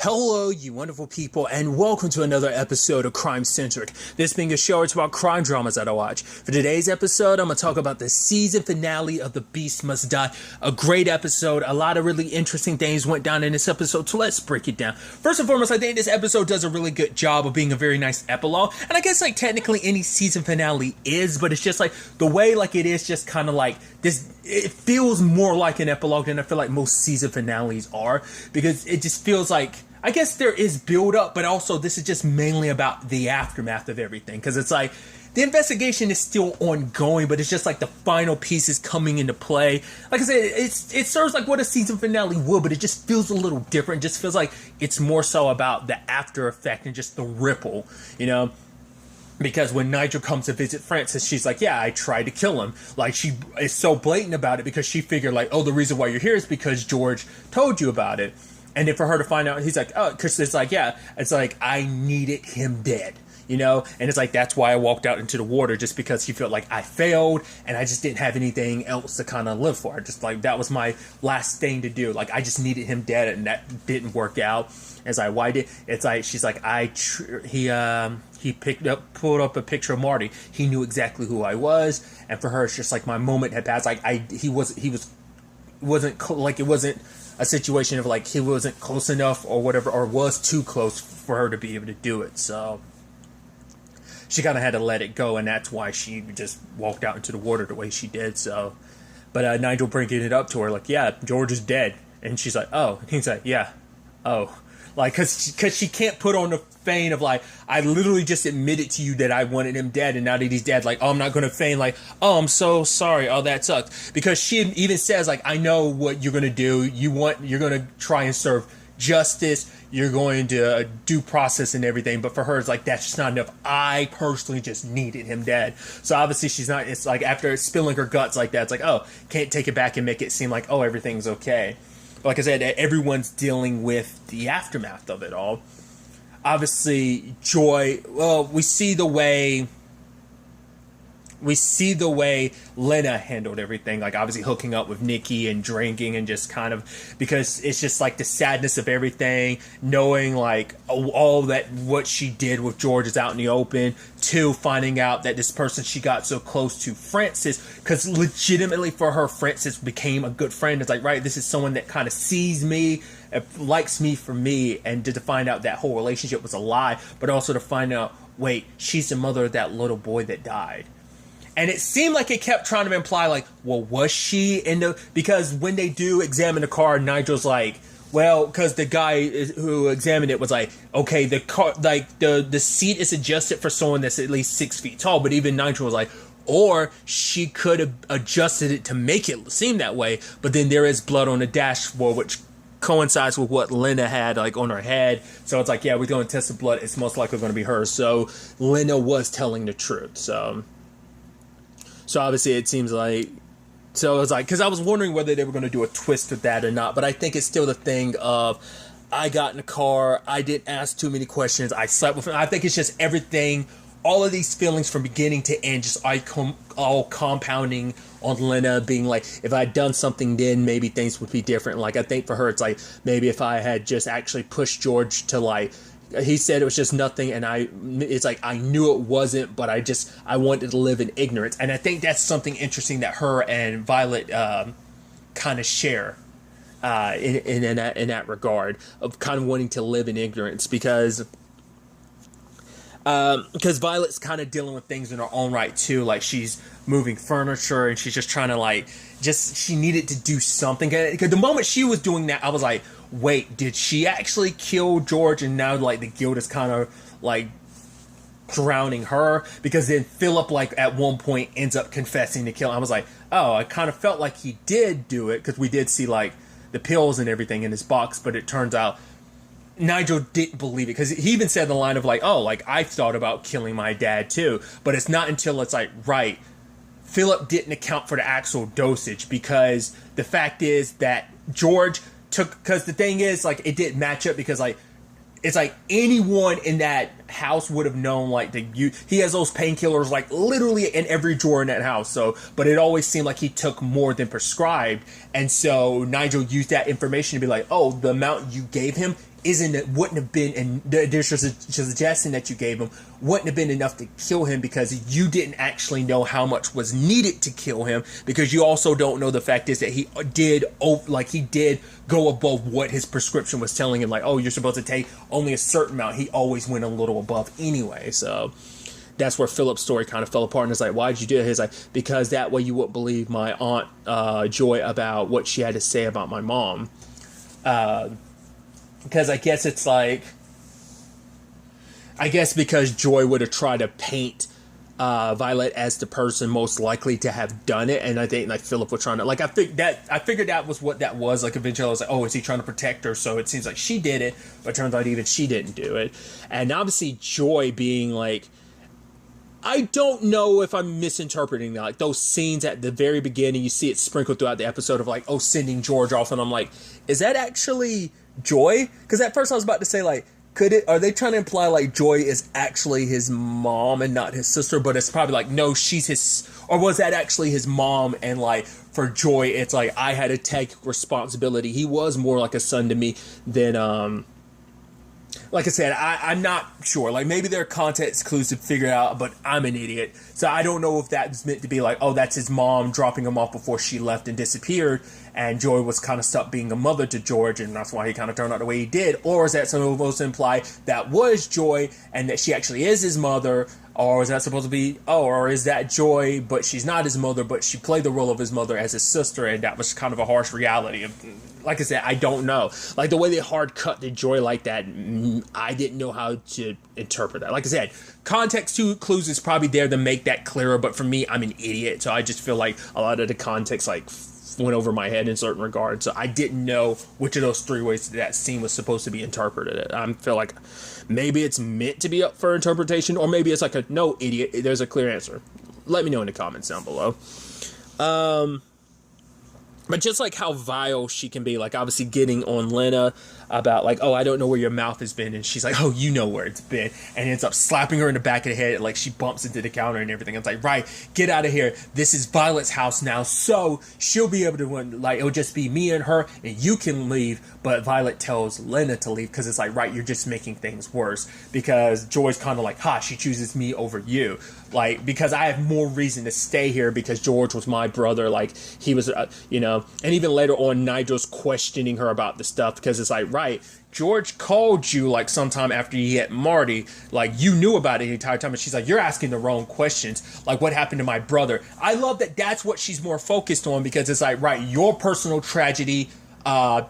Hello, you wonderful people, and welcome to another episode of Crime Centric. This being a show, it's about crime dramas that I watch. For today's episode, I'm going to talk about the season finale of The Beast Must Die. A great episode. A lot of really interesting things went down in this episode, so let's break it down. First and foremost, I think this episode does a really good job of being a very nice epilogue. And I guess, technically any season finale is, but it's just, the way, it is just kind of this. It feels more like an epilogue than I feel like most season finales are, because it just feels like, I guess there is build up, but also this is just mainly about the aftermath of everything. Because it's the investigation is still ongoing, but it's just the final pieces coming into play. Like I said, it serves like what a season finale would, but it just feels a little different. It just feels like it's more so about the after effect and just the ripple, Because when Nigel comes to visit Francis, she's like, yeah, I tried to kill him. She is so blatant about it because she figured oh, the reason why you're here is because George told you about it. And then for her to find out, he's like, oh, because it's yeah, it's I needed him dead, And it's that's why I walked out into the water, just because he felt like I failed and I just didn't have anything else to kind of live for. Just that was my last thing to do. I just needed him dead, and that didn't work out. It's why did it's she's he pulled up a picture of Marty. He knew exactly who I was, and for her, it's just my moment had passed. It wasn't a situation of he wasn't close enough or whatever, or was too close for her to be able to do it. So she kind of had to let it go, and that's why she just walked out into the water the way she did. So, but Nigel bringing it up to her, yeah, George is dead, and she's like, oh, and he's like, yeah, oh. Because she can't put on the feign of I literally just admitted to you that I wanted him dead, and now that he's dead, oh, I'm not going to feign oh, I'm so sorry, oh, that sucks. Because she even says I know what you're going to do. You're going to try and serve justice. You're going to due process and everything. But for her, it's that's just not enough. I personally just needed him dead. So obviously she's not. It's after spilling her guts like that, it's oh, can't take it back and make it seem oh, everything's okay. Like I said, everyone's dealing with the aftermath of it all. Obviously, Joy, well, we see the way Lena handled everything, obviously hooking up with Nikki and drinking and just kind of, because it's just the sadness of everything, knowing all that what she did with George is out in the open, to finding out that this person she got so close to, Francis, because legitimately for her, Francis became a good friend. It's right, this is someone that kind of sees me, likes me for me, and to find out that whole relationship was a lie, but also to find out, wait, she's the mother of that little boy that died. And it seemed like it kept trying to imply, well, was she in the... Because when they do examine the car, Nigel's well, because the guy who examined it was okay, the car, the seat is adjusted for someone that's at least 6 feet tall. But even Nigel was or she could have adjusted it to make it seem that way. But then there is blood on the dashboard, which coincides with what Lena had on her head. So it's yeah, we're going to test the blood. It's most likely going to be her. So Lena was telling the truth. So obviously it seems so it was because I was wondering whether they were going to do a twist with that or not, but I think it's still the thing of, I got in the car, I didn't ask too many questions, I slept with him. I think it's just everything, all of these feelings from beginning to end, just all compounding on Lena being if I had done something then, maybe things would be different. I think for her, it's maybe if I had just actually pushed George to he said it was just nothing, and it's I knew it wasn't, but I wanted to live in ignorance. And I think that's something interesting that her and Violet kind of share in that regard, of kind of wanting to live in ignorance, because Violet's kind of dealing with things in her own right too. She's moving furniture, and she's just trying to she needed to do something. Because the moment she was doing that, I was wait, did she actually kill George? And now the guilt is kind of drowning her, because then Philip at one point ends up confessing to killing. I was oh, I kind of felt like he did do it, because we did see the pills and everything in his box, but it turns out Nigel didn't believe it, because he even said the line of oh, I thought about killing my dad too. But it's not until it's right, Philip didn't account for the actual dosage, because the fact is that George because the thing is it didn't match up, because it's anyone in that house would have known he has those painkillers literally in every drawer in that house. So, but it always seemed like he took more than prescribed, and so Nigel used that information to be oh, the amount you gave him wouldn't have been, and there's just a suggestion that you gave him wouldn't have been enough to kill him, because you didn't actually know how much was needed to kill him, because you also don't know the fact is that he did go above what his prescription was telling him, like, oh, you're supposed to take only a certain amount. He always went a little above anyway. So that's where Philip's story kind of fell apart, and it's like, why'd you do it? He's like, because that way you wouldn't believe my aunt Joy about what she had to say about my mom. Because I guess it's like, because Joy would have tried to paint Violet as the person most likely to have done it, and I think like Philip was trying to, like, I figured that was what that was. Like, eventually I was like, oh, is he trying to protect her? So it seems like she did it, but it turns out even she didn't do it. And obviously Joy being like, I don't know if I'm misinterpreting that. Like, those scenes at the very beginning, you see it sprinkled throughout the episode of like, oh, sending George off, and I'm like, is that actually Joy? Because at first I was about to say, like, are they trying to imply like Joy is actually his mom and not his sister? But it's probably like, no, she's his, or was that actually his mom? And like, for Joy, it's like, I had to take responsibility. He was more like a son to me than, like I said, I'm not sure. Like, maybe there are context clues to figure out, but I'm an idiot. So I don't know if that's meant to be like, oh, that's his mom dropping him off before she left and disappeared, and Joy was kind of stuck being a mother to George, and that's why he kind of turned out the way he did. Or is that supposed to imply that was Joy, and that she actually is his mother? Or is that supposed to be, or is that Joy, but she's not his mother, but she played the role of his mother as his sister, and that was kind of a harsh reality of, like I said, I don't know. Like, the way they hard cut the Joy like that, I didn't know how to interpret that. Like I said, context clues is probably there to make that clearer, but for me, I'm an idiot, so I just feel like a lot of the context, like, went over my head in certain regards, so I didn't know which of those three ways that scene was supposed to be interpreted. I feel like maybe it's meant to be up for interpretation, or maybe it's like a, no, idiot, there's a clear answer. Let me know in the comments down below. But just like how vile she can be, like obviously getting on Lena about like, oh, I don't know where your mouth has been. And she's like, oh, you know where it's been. And ends up slapping her in the back of the head. Like, she bumps into the counter and everything. It's like, right, get out of here. This is Violet's house now. So she'll be able to, like, it'll just be me and her and you can leave. But Violet tells Lena to leave because it's like, right, you're just making things worse. Because Joy's kind of like, she chooses me over you. Like, because I have more reason to stay here because George was my brother. Like, he was, and even later on, Nigel's questioning her about the stuff because it's like, right, George called you like sometime after he hit Marty, like you knew about it the entire time. And she's like, you're asking the wrong questions. Like, what happened to my brother? I love that that's what she's more focused on, because it's like, right, your personal tragedy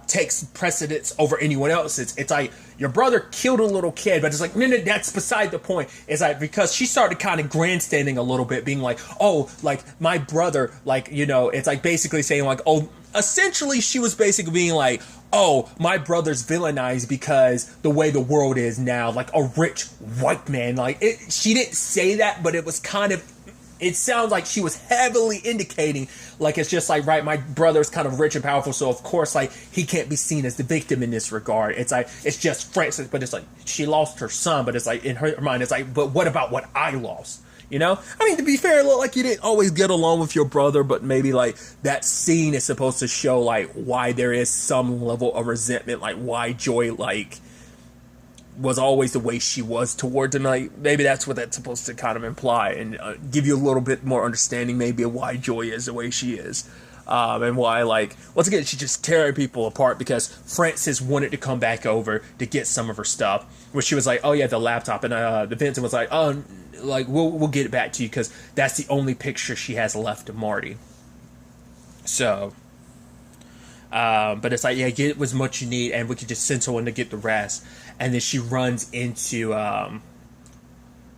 takes precedence over anyone else's. It's like, your brother killed a little kid, but it's like, no, that's beside the point. It's like, because she started kind of grandstanding a little bit, being like, oh, like my brother, like, it's like basically saying like, oh, essentially she was basically being like, oh, my brother's villainized because the way the world is now, like a rich white man. Like, she didn't say that, but it was kind of, it sounds like she was heavily indicating, like, it's just like, right, my brother's kind of rich and powerful, so of course, like, he can't be seen as the victim in this regard. It's like, it's just Francis, but it's like, she lost her son, but it's like, in her mind, it's like, but what about what I lost? I mean, to be fair, it looked like you didn't always get along with your brother, but maybe, like, that scene is supposed to show, like, why there is some level of resentment, like, why Joy, like, was always the way she was towards him. Like, maybe that's what that's supposed to kind of imply, and give you a little bit more understanding maybe of why Joy is the way she is, and why, like, once again, she's just tearing people apart because Frances wanted to come back over to get some of her stuff, where she was like, oh yeah, the laptop, and the Vincent was like, oh, like, we'll get it back to you because that's the only picture she has left of Marty. So but it's like, yeah, get as much you need, and we could just send someone to get the rest. And then she runs into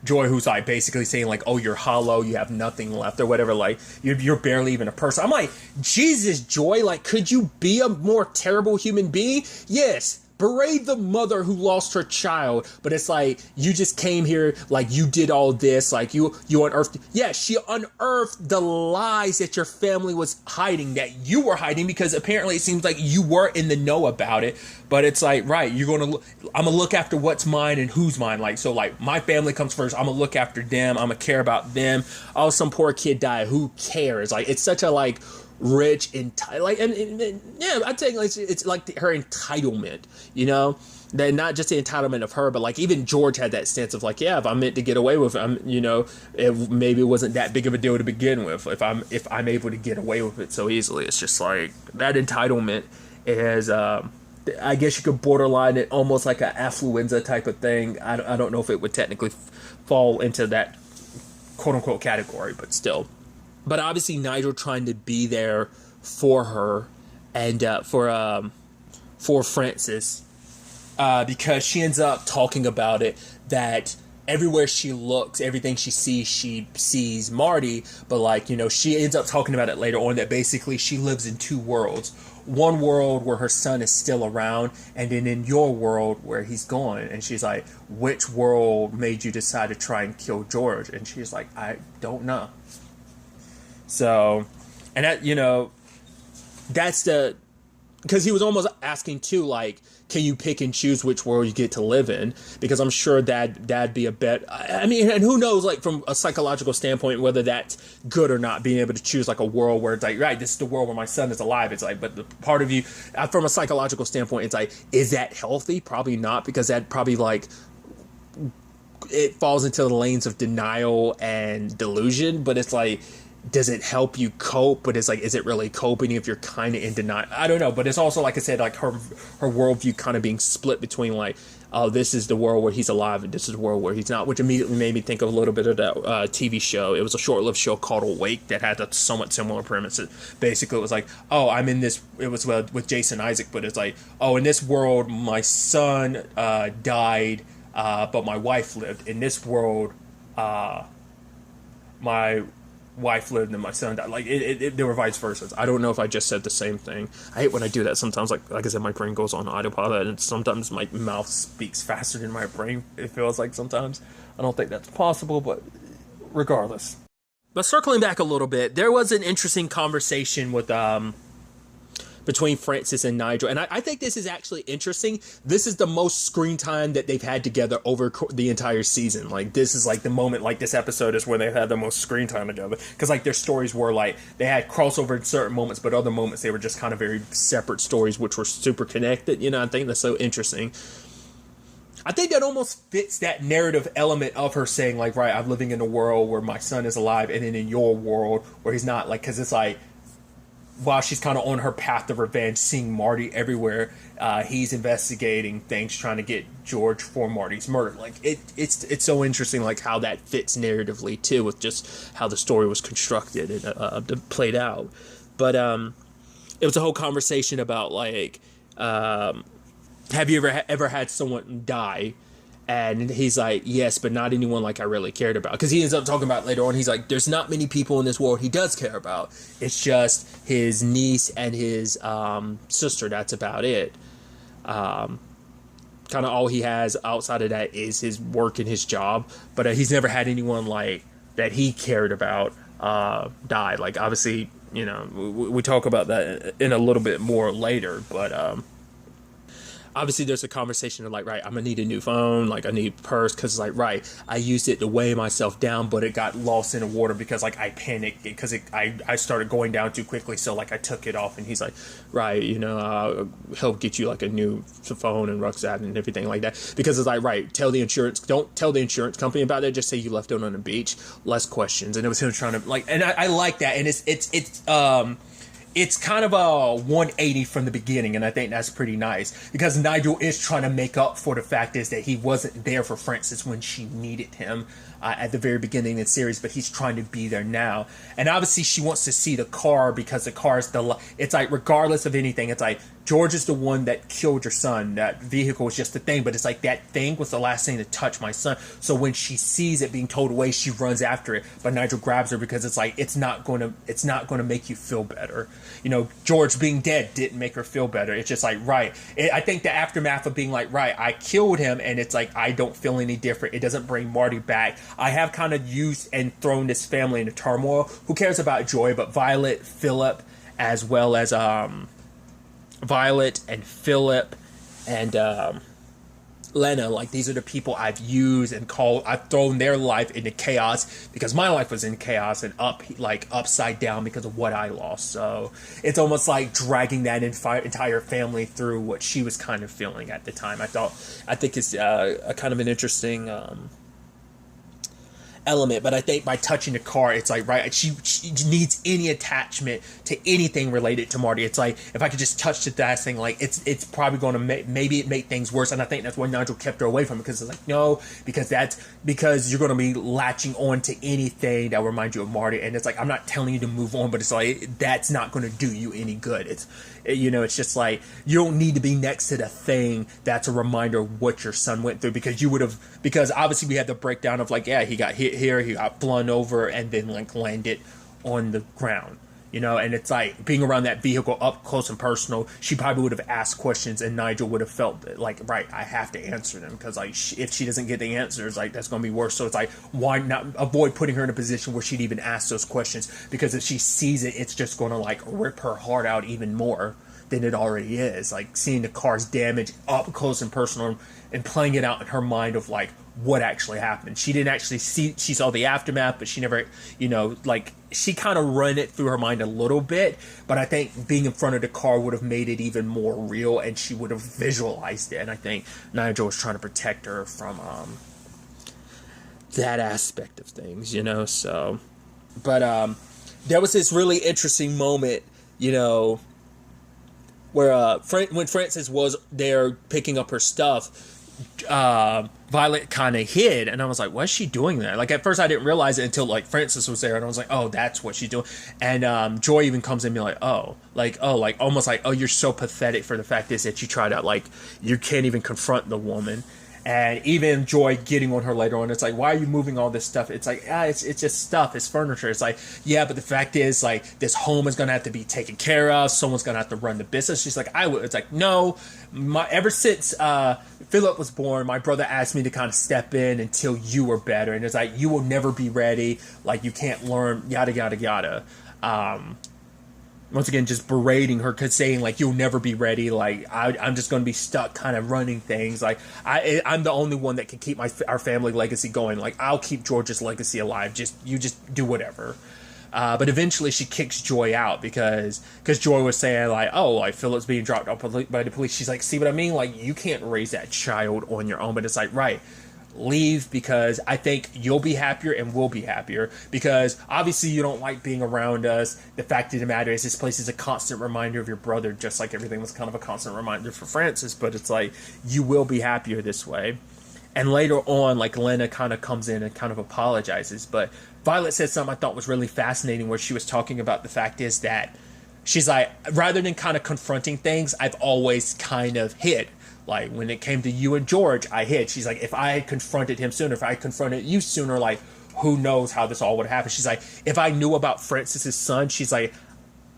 Joy, who's like basically saying like, oh, you're hollow, you have nothing left, or whatever, like you're barely even a person. I'm like, Jesus, Joy, like, could you be a more terrible human being? Yes, berate the mother who lost her child, but it's like, you just came here, like, you did all this, like, you unearthed, she unearthed the lies that your family was hiding, that you were hiding, because apparently it seems like you were in the know about it, but it's like, right, I'm gonna look after what's mine and who's mine, like, so, like, my family comes first, I'm gonna look after them, I'm gonna care about them, oh, some poor kid died, who cares? Like, it's such a, like, rich, entitled, like, and yeah, I think like it's like her entitlement, That not just the entitlement of her, but like even George had that stance of like, yeah, if I'm meant to get away with it, maybe it wasn't that big of a deal to begin with. If I'm able to get away with it so easily, it's just like that entitlement is, I guess you could borderline it almost like an affluenza type of thing. I don't know if it would technically fall into that quote unquote category, but still. But obviously Nigel trying to be there for her and for Frances. Because she ends up talking about it, that everywhere she looks, everything she sees Marty, but like, she ends up talking about it later on that basically she lives in two worlds. One world where her son is still around, and then in your world where he's gone. And she's like, which world made you decide to try and kill George? And she's like, I don't know. So, and that, that's because he was almost asking too, like, can you pick and choose which world you get to live in? Because I'm sure that'd be a bet. I mean, and who knows, like from a psychological standpoint, whether that's good or not, being able to choose like a world where it's like, right, this is the world where my son is alive. It's like, but the part of you, from a psychological standpoint, it's like, is that healthy? Probably not, because that probably like, it falls into the lanes of denial and delusion. But it's like, does it help you cope? But it's like, is it really coping if you're kind of in denial? I don't know. But it's also, like I said, like her worldview kind of being split between like, oh, this is the world where he's alive and this is the world where he's not, which immediately made me think of a little bit of that TV show. It was a short-lived show called Awake that had a somewhat similar premise. Basically, it was like, oh, I'm in this, it was with Jason Isaac, but it's like, oh, in this world, my son died, but my wife lived. In this world, my wife lived and my son died. Like they were vice versa. I don't know if I just said the same thing. I hate when I do that sometimes. Like I said, my brain goes on autopilot, and sometimes my mouth speaks faster than my brain. It feels like sometimes. I don't think that's possible, but regardless. But circling back a little bit, there was an interesting conversation with between Frances and Nigel. And I think this is actually interesting. This is the most screen time that they've had together over the entire season. Like, this is like the moment, like this episode is where they've had the most screen time together. Because like their stories were like, they had crossover in certain moments, but other moments they were just kind of very separate stories, which were super connected. I think that's so interesting. I think that almost fits that narrative element of her saying like, right, I'm living in a world where my son is alive, and then in your world where he's not, like, because it's like, while she's kind of on her path of revenge, seeing Marty everywhere, he's investigating things, trying to get George for Marty's murder. Like it's so interesting, like how that fits narratively too, with just how the story was constructed and played out. But it was a whole conversation about like, have you ever had someone die? And he's like, yes, but not anyone like I really cared about. Because he ends up talking about later on, he's like, there's not many people in this world he does care about. It's just his niece and his sister. That's about it. Kind of all he has outside of that is his work and his job. But he's never had anyone like that he cared about die. Like, obviously, we talk about that in a little bit more later. But obviously there's a conversation of like, right, I'm gonna need a new phone, like I need a purse, because like, right, I used it to weigh myself down, but it got lost in the water because like I panicked because I started going down too quickly, so like I took it off. And he's like, right, I'll help get you like a new phone and rucksack and everything like that, because it's like, right, don't tell the insurance company about it, just say you left it on the beach, less questions. And it was him trying to like, and I like that, and it's kind of a 180 from the beginning, and I think that's pretty nice, because Nigel is trying to make up for the fact is that he wasn't there for Frances when she needed him at the very beginning of the series, but he's trying to be there now. And obviously she wants to see the car, because the car is it's like, regardless of anything, it's like, George is the one that killed your son. That vehicle is just the thing, but it's like, that thing was the last thing to touch my son. So when she sees it being towed away, she runs after it. But Nigel grabs her because it's like, it's not going to make you feel better. George being dead didn't make her feel better. It's just like, right. I think the aftermath of being like, right, I killed him, and it's like, I don't feel any different. It doesn't bring Marty back. I have kind of used and thrown this family into turmoil. Who cares about Joy? But Violet, Philip, as well as Violet and Philip and Lena, like, these are the people I've used and I've thrown their life into chaos because my life was in chaos and upside down because of what I lost. So it's almost like dragging that entire family through what she was kind of feeling at the time. I think it's a kind of an interesting element, but I think by touching the car, it's like, right, she needs any attachment to anything related to Marty. It's like, if I could just touch that thing, like, it's probably going to make things worse. And I think that's why Nigel kept her away from it, because it's like, no, because you're going to be latching on to anything that reminds you of Marty. And it's like, I'm not telling you to move on, but it's like, that's not going to do you any good. It's just like, you don't need to be next to the thing that's a reminder of what your son went through, because obviously we had the breakdown of like, yeah, he got hit here, he got flung over, and then like landed on the ground, and it's like, being around that vehicle up close and personal, she probably would have asked questions, and Nigel would have felt like, right, I have to answer them, because like, if she doesn't get the answers, like, that's going to be worse. So it's like, why not avoid putting her in a position where she'd even ask those questions, because if she sees it, it's just going to like rip her heart out even more than it already is. Like, seeing the car's damage up close and personal and playing it out in her mind of like what actually happened. She didn't actually she saw the aftermath, but she never, like, she kind of run it through her mind a little bit, but I think being in front of the car would have made it even more real, and she would have visualized it. And I think Nigel was trying to protect her from that aspect of things, so, but there was this really interesting moment, where when Frances was there picking up her stuff, Violet kind of hid, and I was like, what's she doing there? Like, at first I didn't realize it until like Frances was there, and I was like, oh, that's what she's doing. And Joy even comes in and be like, almost like, oh, you're so pathetic for the fact is that you try to, like, you can't even confront the woman. And even Joy getting on her later on, it's like, why are you moving all this stuff? It's like, it's just stuff. It's furniture. It's like, yeah, but the fact is, like, this home is going to have to be taken care of. Someone's going to have to run the business. She's like, I would. It's like, no. Ever since Philip was born, my brother asked me to kind of step in until you were better. And it's like, you will never be ready. Like, you can't learn, yada, yada, yada. Once again, just berating her, saying like, you'll never be ready. Like, I'm just going to be stuck kind of running things. Like, I'm the only one that can keep our family legacy going. Like, I'll keep George's legacy alive. You just do whatever. But eventually she kicks Joy out because Joy was saying like, oh, like, Philip's being dropped off by the police. She's like, see what I mean? Like, you can't raise that child on your own. But it's like, right, leave, because I think you'll be happier and we'll be happier, because obviously you don't like being around us. The fact of the matter is, this place is a constant reminder of your brother, just like everything was kind of a constant reminder for Frances. But it's like, you will be happier this way. And later on, like, Lena kind of comes in and kind of apologizes, but Violet said something I thought was really fascinating, where she was talking about the fact is that she's like, rather than kind of confronting things, I've always kind of hid. Like, when it came to you and George, I hid. She's like, if I had confronted him sooner, if I had confronted you sooner, like, who knows how this all would happen. She's like, if I knew about Frances's son, she's like,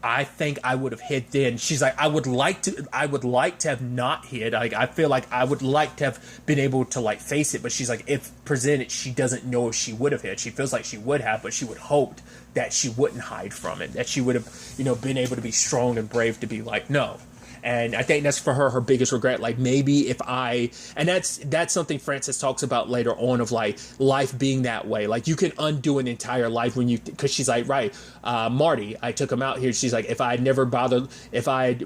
I think I would have hid then. She's like, I would like to have not hid. Like, I feel like I would like to have been able to, like, face it. But she's like, if presented, she doesn't know if she would have hid. She feels like she would have, but she would hoped that she wouldn't hide from it. That she would have, been able to be strong and brave to be like, no. And I think that's for her biggest regret. Like, maybe and that's something Frances talks about later on, of like life being that way. Like, you can undo an entire life because she's like, right, Marty, I took him out here. She's like, if I had never bothered,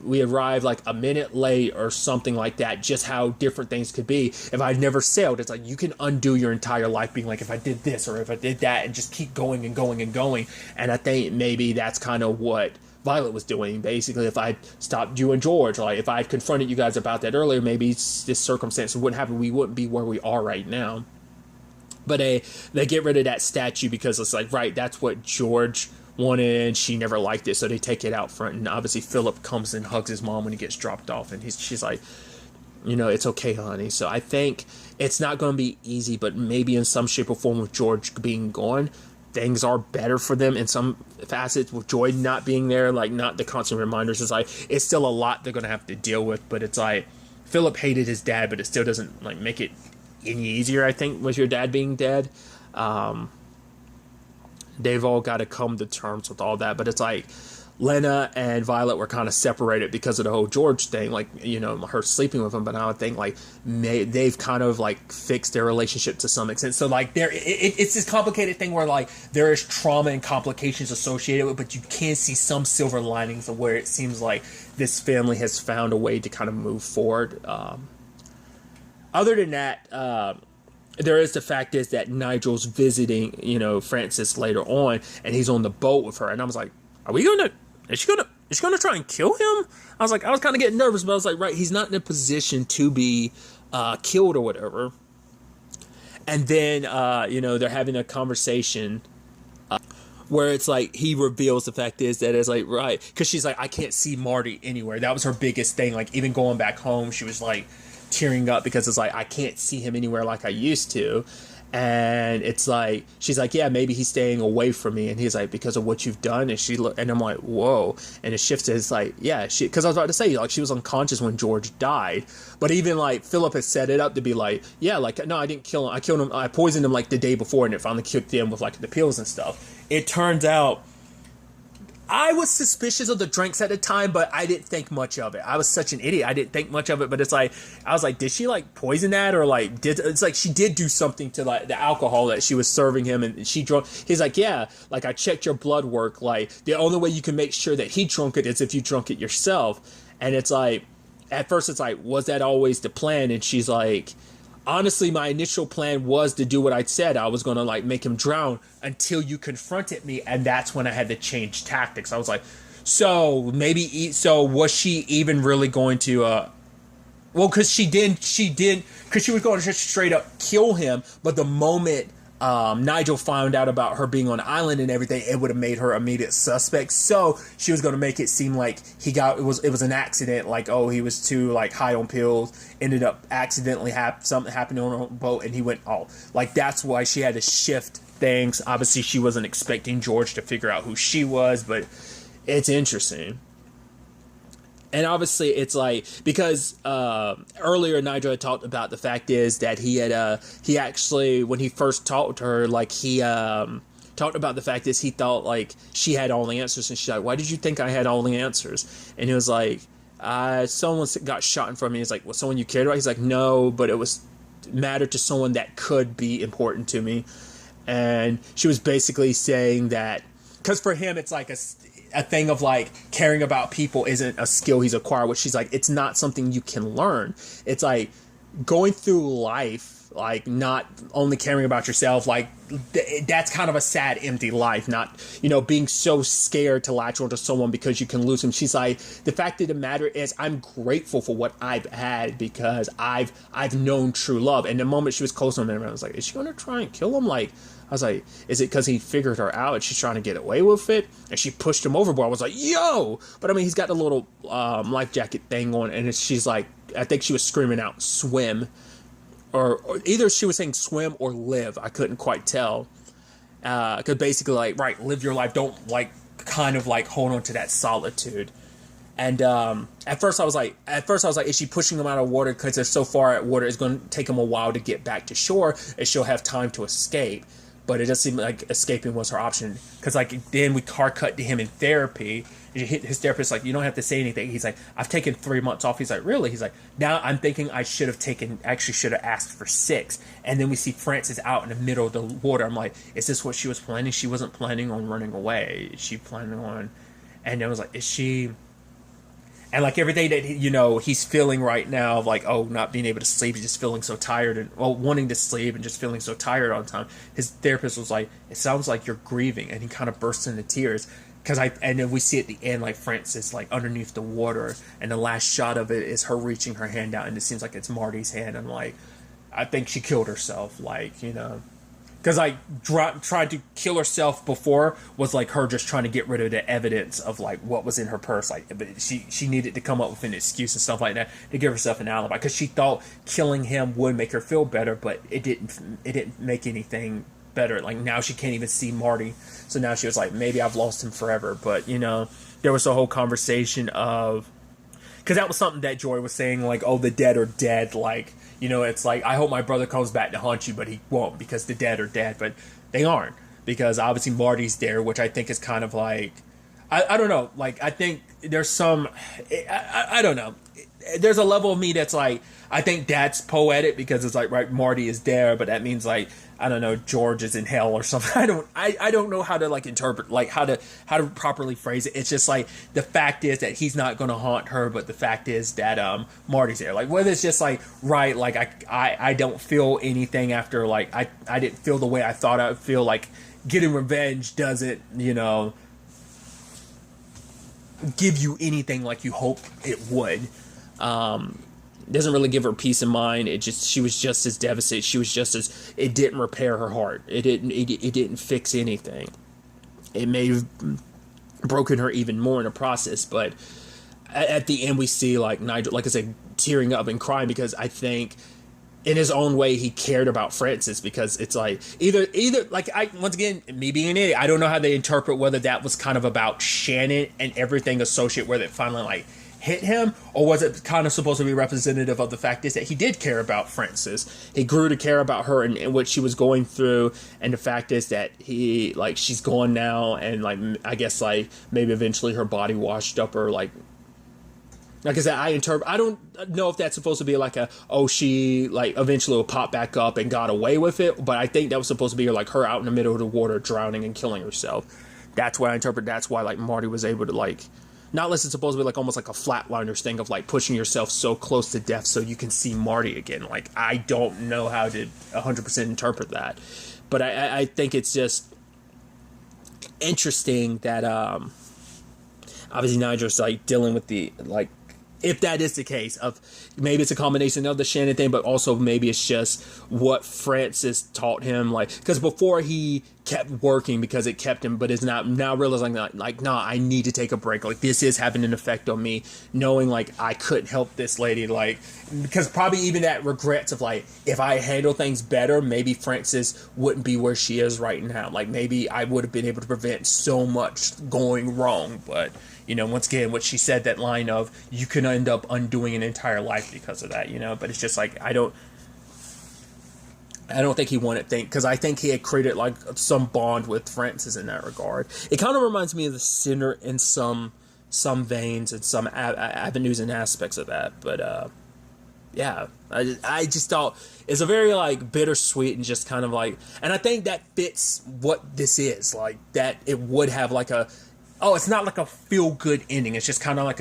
we arrived like a minute late or something like that, just how different things could be. If I'd never sailed, it's like, you can undo your entire life being like, if I did this or if I did that, and just keep going and going and going. And I think maybe that's kind of what Violet was doing. Basically, if I stopped you and George, like, if I had confronted you guys about that earlier, maybe this circumstance wouldn't happen. We wouldn't be where we are right now. But they get rid of that statue because it's like, right, that's what George wanted, and she never liked it, so they take it out front. And obviously Philip comes and hugs his mom when he gets dropped off, and she's like, it's okay, honey. So I think it's not going to be easy, but maybe in some shape or form, with George being gone, things are better for them in some facets. With Joy not being there, like, not the constant reminders, it's like, it's still a lot they're gonna have to deal with. But it's like, Philip hated his dad, but it still doesn't, like, make it any easier, I think, with your dad being dead. They've all got to come to terms with all that. But it's like, Lena and Violet were kind of separated because of the whole George thing, like, you know, her sleeping with him. But I would think like they've kind of like fixed their relationship to some extent. So like it's this complicated thing where like there is trauma and complications associated with it, but you can see some silver linings of where it seems like this family has found a way to kind of move forward. Other than that, there is the fact is that Nigel's visiting, you know, Frances later on, and he's on the boat with her, and I was like, is she gonna try and kill him? I was kind of getting nervous, but I was like, right, he's not in a position to be killed or whatever. And then, you know, they're having a conversation where it's like he reveals the fact is that it's like, right, because she's like, I can't see Marty anywhere. That was her biggest thing. Like, even going back home, she was like tearing up because it's like, I can't see him anywhere like I used to. And it's like, she's like, yeah, maybe he's staying away from me. And he's like, because of what you've done. And I'm like, whoa. And it shifts to, it's like, yeah, because I was about to say, like, she was unconscious when George died. But even like Philip has set it up to be like, yeah, like, no, I didn't kill him. I killed him. I poisoned him like the day before, and it finally kicked in with like the pills and stuff. It turns out I was suspicious of the drinks at the time, but I didn't think much of it. I was such an idiot. I didn't think much of it, but it's like, I was like, did she like poison that? Or like, it's like she did do something to like the alcohol that she was serving him, and she drunk. He's like, yeah, like I checked your blood work. Like the only way you can make sure that he drunk it is if you drunk it yourself. And it's like, at first it's like, was that always the plan? And she's like, honestly, my initial plan was to do what I said. I was going to like make him drown until you confronted me. And that's when I had to change tactics. I was like, so was she even really going to, well, cause she was going to just straight up kill him. But the moment, Nigel found out about her being on the island and everything, it would have made her immediate suspect. So she was going to make it seem like it was an accident. Like, oh, he was too like high on pills, ended up accidentally something happened on a boat, and he went off. Like, that's why she had to shift things. Obviously, she wasn't expecting George to figure out who she was, but it's interesting. And obviously, it's like, because earlier Nigel had talked about the fact is that he actually, when he first talked to her, like he talked about the fact is he thought like she had all the answers, and she's like, why did you think I had all the answers? And he was like, someone got shot in front of me. He's like, well, someone you cared about? He's like, no, but it mattered to someone that could be important to me. And she was basically saying that, because for him, it's like a thing of like caring about people isn't a skill he's acquired, which she's like, it's not something you can learn. It's like going through life, like not only caring about yourself, like that's kind of a sad, empty life. Not, you know, being so scared to latch onto someone because you can lose him. She's like, the fact of the matter is, I'm grateful for what I've had because I've known true love. And the moment she was close to him, I was like, is she going to try and kill him? Like, I was like, is it because he figured her out and she's trying to get away with it? And she pushed him overboard. I was like, yo! But I mean, he's got the little life jacket thing on, and she's like, I think she was screaming out, swim. Or either she was saying swim or live. I couldn't quite tell. Because basically, like, right, live your life. Don't, like, kind of, like, hold on to that solitude. And at first I was like, is she pushing him out of water because they're so far at water, it's going to take him a while to get back to shore, and she'll have time to escape. But it does seem like escaping was her option. Because, like, then we car cut to him in therapy. His therapist's like, you don't have to say anything. He's like, I've taken 3 months off. He's like, really? He's like, now I'm thinking I should have asked for 6. And then we see Frances out in the middle of the water. I'm like, is this what she was planning? She wasn't planning on running away. Is she planning on... And I was like, is she... And like everything that he's feeling right now, like, oh, not being able to sleep, he's just feeling so tired, and wanting to sleep and just feeling so tired all the time. His therapist was like, it sounds like you're grieving, and he kind of bursts into tears. And then we see at the end, like, Frances, like, underneath the water, and the last shot of it is her reaching her hand out, and it seems like it's Marty's hand. I'm like, I think she killed herself, like, because like tried to kill herself before was like her just trying to get rid of the evidence of like what was in her purse. Like, but she needed to come up with an excuse and stuff like that to give herself an alibi, because she thought killing him would make her feel better, but it didn't make anything better. Like, now she can't even see Marty, so now she was like, maybe I've lost him forever. But there was a whole conversation of, because that was something that Joy was saying, like, oh, the dead are dead, like, it's like, I hope my brother comes back to haunt you, but he won't, because the dead are dead. But they aren't, because obviously Marty's there, which I think is kind of like, I don't know. Like, I think there's some, I don't know. There's a level of me that's like, I think that's poetic because it's like, right, Marty is there, but that means like, I don't know, George is in hell or something. I don't know how to like interpret, like how to properly phrase it. It's just like, the fact is that he's not going to haunt her, but the fact is that, Marty's there. Like, whether it's just like, right, like I don't feel anything after, like, I didn't feel the way I thought I would feel, like, getting revenge doesn't, give you anything like you hope it would. Doesn't really give her peace of mind. She was just as devastated. She was just as, it didn't repair her heart. It didn't fix anything. It may have broken her even more in the process, but at the end we see like Nigel, like I said, tearing up and crying because I think in his own way he cared about Francis, because it's like either like, once again, me being an idiot, I don't know how they interpret whether that was kind of about Shannon and everything associated where it finally like hit him, or was it kind of supposed to be representative of the fact is that he did care about Francis. He grew to care about her and what she was going through, and the fact is that he, like, she's gone now, and like, I guess like maybe eventually her body washed up, or like I said, I don't know if that's supposed to be like she like eventually will pop back up and got away with it, but I think that was supposed to be like her out in the middle of the water drowning and killing herself. That's what I interpret. That's why like Marty was able to like, not unless it's supposed to be like almost like a flatliners thing of like pushing yourself so close to death so you can see Marty again. Like, I don't know how to 100% interpret that, but I think it's just interesting that obviously Nigel's like dealing with the, like, if that is the case, of maybe it's a combination of the Shannon thing, but also maybe it's just what Francis taught him. Like, because before he kept working because it kept him, but is not now realizing that, like, nah, I need to take a break. Like, this is having an effect on me, knowing like I couldn't help this lady. Like, because probably even that regrets of like, if I handle things better, maybe Francis wouldn't be where she is right now. Like, maybe I would have been able to prevent so much going wrong, but once again, what she said, that line of, you can end up undoing an entire life because of that, but it's just like, I don't think he wanted to think, because I think he had created like some bond with Francis in that regard. It kind of reminds me of the Sinner in some veins and some avenues and aspects of that, but yeah, I just thought it's a very like bittersweet and just kind of like, and I think that fits what this is, like, that it would have like it's not like a feel-good ending. It's just kind of like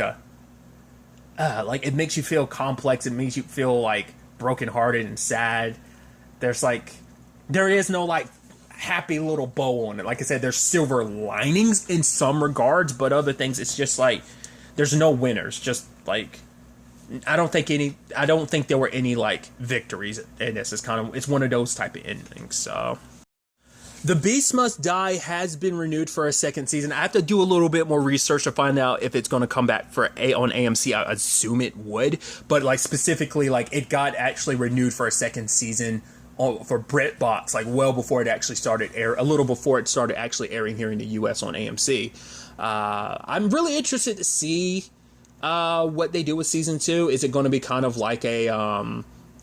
like, it makes you feel complex. It makes you feel like brokenhearted and sad. There is no like happy little bow on it. Like I said, there's silver linings in some regards, but other things, it's just like, there's no winners. Just like, I don't think there were any like victories in this. It's one of those type of endings. So The Beast Must Die has been renewed for a second season. I have to do a little bit more research to find out if it's going to come back on AMC. I assume it would, but like specifically, like, it got actually renewed for a second season for BritBox, like well before it actually started a little before it started actually airing here in the US on AMC. I'm really interested to see what they do with season 2. Is it going to be kind of like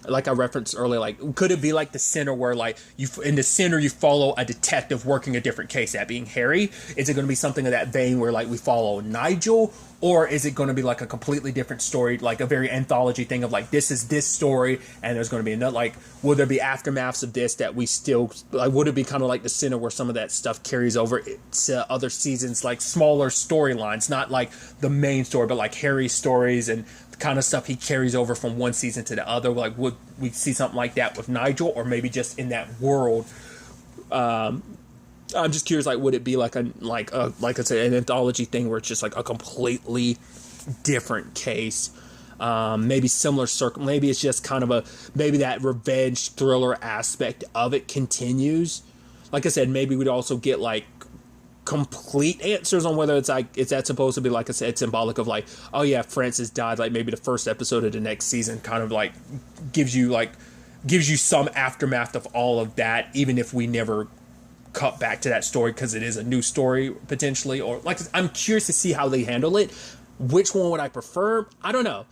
like I referenced earlier, like, could it be like The Sinner, where like in The Sinner you follow a detective working a different case, that being Harry? Is it going to be something of that vein where like we follow Nigel, or is it going to be like a completely different story, like a very anthology thing of like, this is this story and there's going to be another, like, will there be aftermaths of this that we still, like, would it be kind of like The Sinner where some of that stuff carries over to other seasons, like smaller storylines, not like the main story, but like Harry's stories and kind of stuff he carries over from one season to the other? Like, would we see something like that with Nigel, or maybe just in that world? I'm just curious, like, would it be like like I said, an anthology thing where it's just like a completely different case? Maybe similar maybe it's just kind of maybe that revenge thriller aspect of it continues. Like I said, maybe we'd also get like complete answers on whether it's like, is that supposed to be, like I said, symbolic of like, oh yeah, Francis died, like maybe the first episode of the next season kind of like gives you some aftermath of all of that, even if we never cut back to that story because it is a new story potentially. Or like, I'm curious to see how they handle it. Which one would I prefer? I don't know.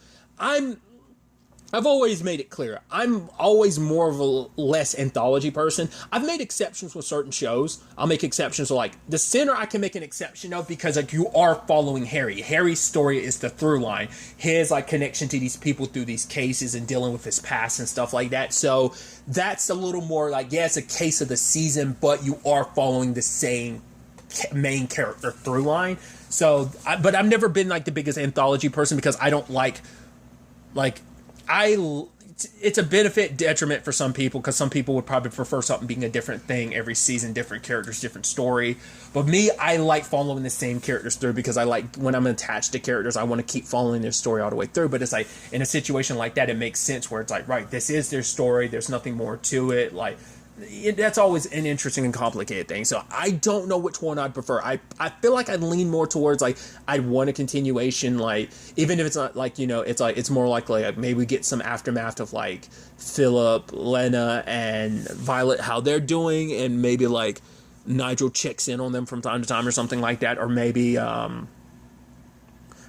I've always made it clear. I'm always more of a less anthology person. I've made exceptions with certain shows. I'll make exceptions with, like, The Sinner I can make an exception of because, like, you are following Harry. Harry's story is the through line. His, like, connection to these people through these cases and dealing with his past and stuff like that. So that's a little more like, yeah, it's a case of the season, but you are following the same main character through line. So, but I've never been, like, the biggest anthology person because I don't like it's a benefit detriment for some people because some people would probably prefer something being a different thing every season, different characters, different story. But me, I like following the same characters through because I like when I'm attached to characters, I want to keep following their story all the way through. But it's like in a situation like that, it makes sense where it's like, right, this is their story. There's nothing more to it. Like, that's always an interesting and complicated thing. So I don't know which one I'd prefer. I feel like I'd lean more towards, like, I'd want a continuation, like, even if it's not, like, you know, it's like, it's more likely like, maybe we get some aftermath of, like, Philip, Lena, and Violet, how they're doing, and maybe, like, Nigel checks in on them from time to time or something like that, or maybe,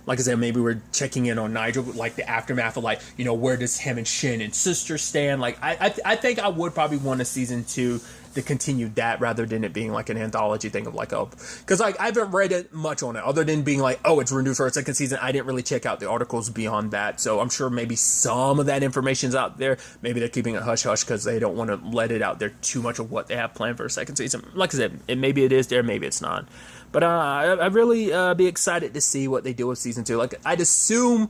like I said, maybe we're checking in on Nigel, like the aftermath of, like, you know, where does him and Shin and sister stand? Like, I think I would probably want a season 2 to continue that rather than it being like an anthology thing of like, oh, because like I haven't read it much on it other than being like, oh, it's renewed for a second season. I didn't really check out the articles beyond that, so I'm sure maybe some of that information's out there. Maybe they're keeping it hush hush because they don't want to let it out there too much of what they have planned for a second season. Like I said, maybe it is there, maybe it's not. But I'd really be excited to see what they do with season 2. Like, I'd assume,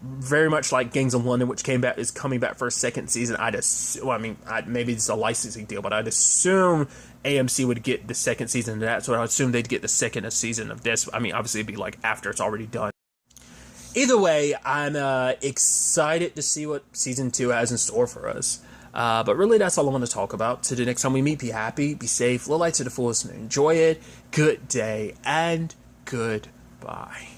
very much like Gangs of London, which is coming back for a second season. Maybe it's a licensing deal, but I'd assume AMC would get the second season of that. So I'd assume they'd get the second season of this. I mean, obviously it'd be like after it's already done. Either way, I'm excited to see what season 2 has in store for us. But really, that's all I want to talk about. Till the next time we meet, be happy, be safe, live life to the fullest, and enjoy it. Good day, and goodbye.